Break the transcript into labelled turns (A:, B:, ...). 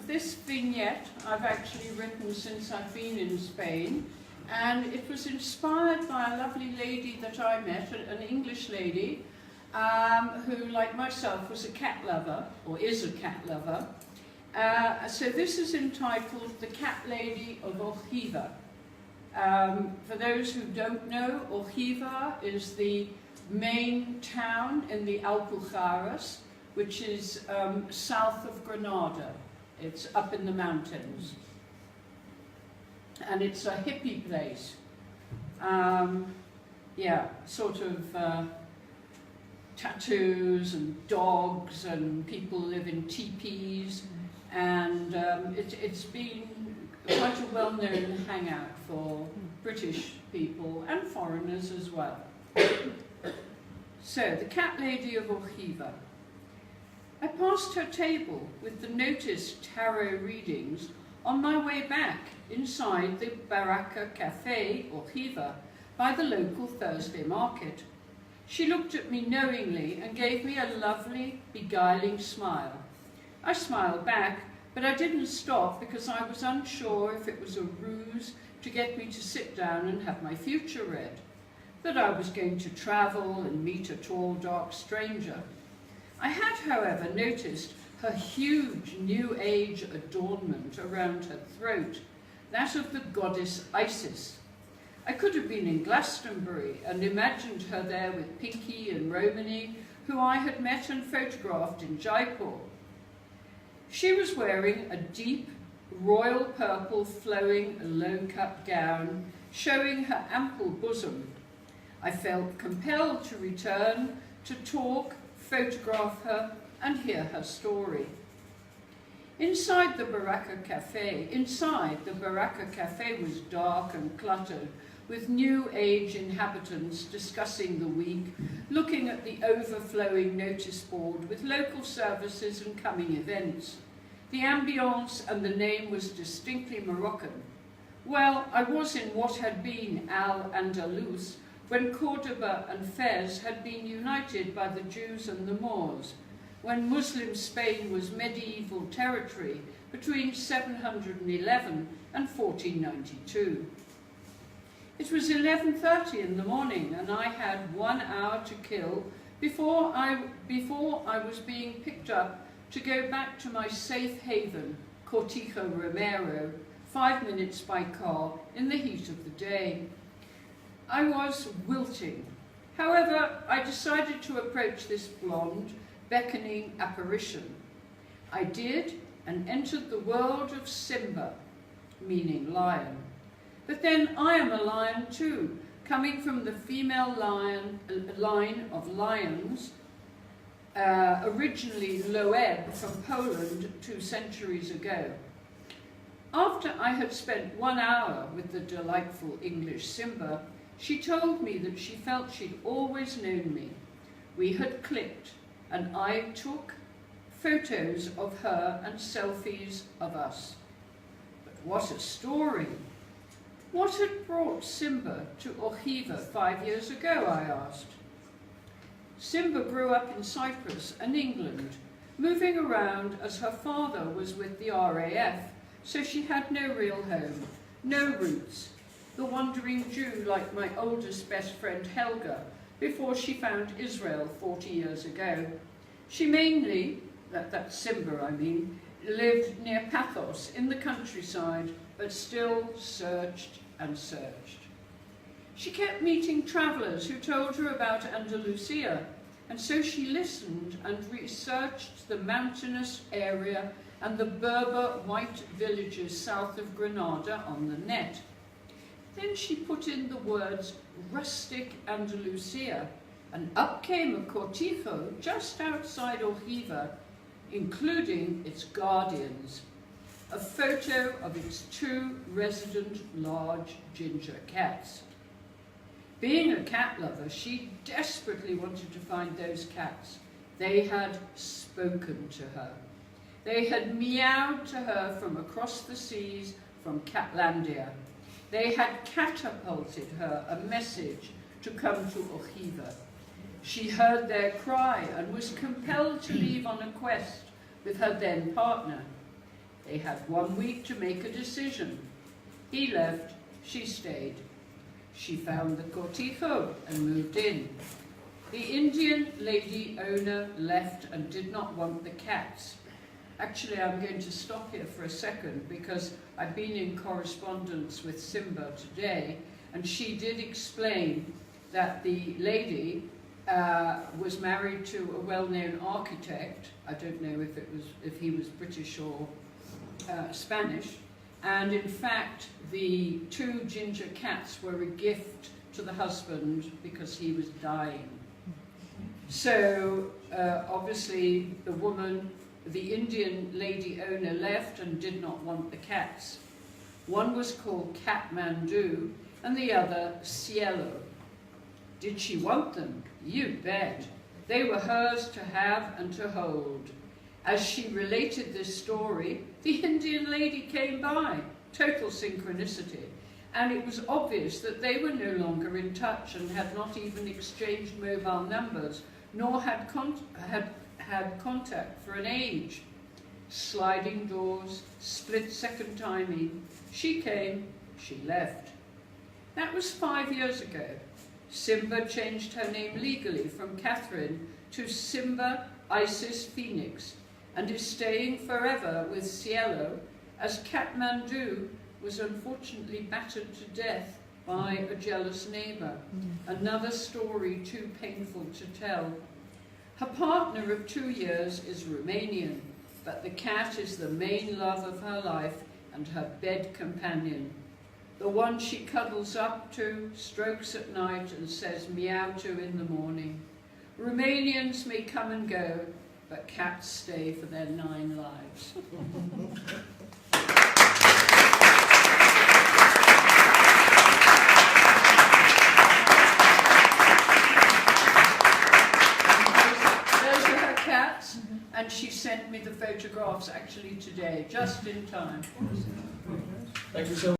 A: This vignette I've actually written since I've been in Spain, and it was inspired by a lovely lady that I met, an English lady, who, like myself, was a cat lover, or is a cat lover. So this is entitled The Cat Lady of Orgiva. For those who don't know, Orgiva is the main town in the Alpujarras, which is south of Granada. It's up in the mountains. And it's a hippie place. Yeah, sort of tattoos and dogs, and people live in teepees, and it's been quite a well-known hangout for British people and foreigners as well. So, the Cat Lady of Orgiva. I passed her table with the notice tarot readings on my way back inside the Baraka Cafe, Orgiva, by the local Thursday market. She looked at me knowingly and gave me a lovely, beguiling smile. I smiled back, but I didn't stop because I was unsure if it was a ruse to get me to sit down and have my future read, that I was going to travel and meet a tall, dark stranger. I had, however, noticed her huge New Age adornment around her throat, that of the goddess Isis. I could have been in Glastonbury and imagined her there with Pinky and Romany, who I had met and photographed in Jaipur. She was wearing a deep, royal purple flowing low-cut gown, showing her ample bosom. I felt compelled to return, to talk, photograph her, and hear her story. Inside the Baraka Cafe was dark and cluttered, with New Age inhabitants discussing the week, looking at the overflowing notice board with local services and coming events. The ambience and the name was distinctly Moroccan. Well, I was in what had been Al-Andalus, when Cordoba and Fez had been united by the Jews and the Moors, when Muslim Spain was medieval territory between 711 and 1492. It was 11:30 in the morning, and I had 1 hour to kill before I was being picked up to go back to my safe haven, Cortijo Romero, 5 minutes by car in the heat of the day. I was wilting. However, I decided to approach this blonde, beckoning apparition. I did, and entered the world of Simba, meaning lion. But then I am a lion too, coming from the female line of lions, originally Loeb from Poland 2 centuries ago. After I had spent 1 hour with the delightful English Simba, she told me that she felt she'd always known me. We had clicked, and I took photos of her and selfies of us. But what a story! What had brought Simba to Orgiva 5 years ago, I asked. Simba grew up in Cyprus and England, moving around as her father was with the RAF, so she had no real home, no roots. The wandering Jew like my oldest best friend Helga, before she found Israel 40 years ago. She mainly, that's Simba I mean, lived near Paphos in the countryside, but still searched and searched. She kept meeting travellers who told her about Andalusia, and so she listened and researched the mountainous area and the Berber white villages south of Granada on the net. Then she put in the words rustic Andalusia, and up came a cortijo just outside Orgiva, including its guardians, a photo of its 2 resident large ginger cats. Being a cat lover, she desperately wanted to find those cats. They had spoken to her. They had meowed to her from across the seas, from Catlandia. They had catapulted her a message to come to Orgiva. She heard their cry and was compelled to leave on a quest with her then partner. They had 1 week to make a decision. He left, she stayed. She found the cortijo and moved in. The Indian lady owner left and did not want the cats. Actually, I'm going to stop here for a second because I've been in correspondence with Simba today, and she did explain that the lady was married to a well-known architect. I don't know if he was British or Spanish, and in fact the 2 ginger cats were a gift to the husband because he was dying. So obviously the Indian lady owner left and did not want the cats. One was called Kathmandu and the other Cielo. Did she want them? You bet. They were hers to have and to hold. As she related this story, the Indian lady came by, total synchronicity, and it was obvious that they were no longer in touch and had not even exchanged mobile numbers, nor had contact for an age. Sliding doors, split-second timing. She came, she left. That was 5 years ago. Simba changed her name legally from Catherine to Simba Isis Phoenix and is staying forever with Cielo, as Kathmandu was unfortunately battered to death by a jealous neighbour. Another story too painful to tell. Her partner of 2 years is Romanian, but the cat is the main love of her life and her bed companion. The one she cuddles up to, strokes at night and says meow to in the morning. Romanians may come and go, but cats stay for their 9 lives. Those are her cats, and she sent me the photographs actually today, just in time.
B: Thank you so much.